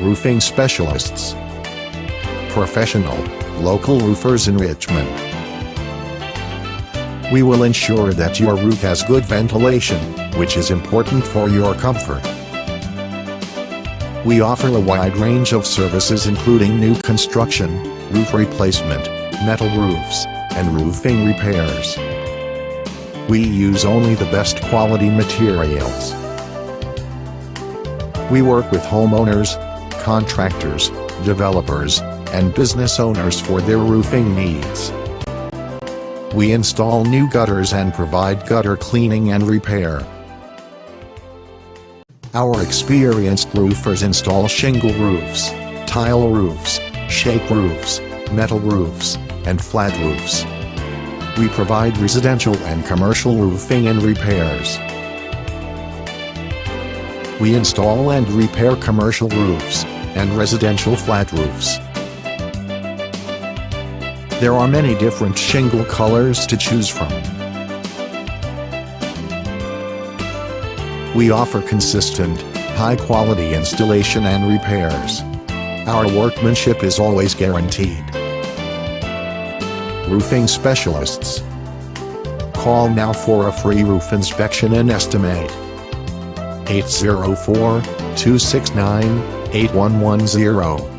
roofing specialists. Professional, local roofers in Richmond. We will ensure that your roof has good ventilation, which is important for your comfort. We offer a wide range of services including new construction, roof replacement, metal roofs, and roofing repairs. We use only the best quality materials. We work with homeowners, contractors, developers, and business owners for their roofing needs. We install new gutters and provide gutter cleaning and repair. Our experienced roofers install shingle roofs, tile roofs, shake roofs, metal roofs, and flat roofs. We provide residential and commercial roofing and repairs. We install and repair commercial roofs and residential flat roofs. There are many different shingle colors to choose from. We offer consistent, high-quality installation and repairs. Our workmanship is always guaranteed. Roofing specialists. Call now for a free roof inspection and estimate. 804-269-8110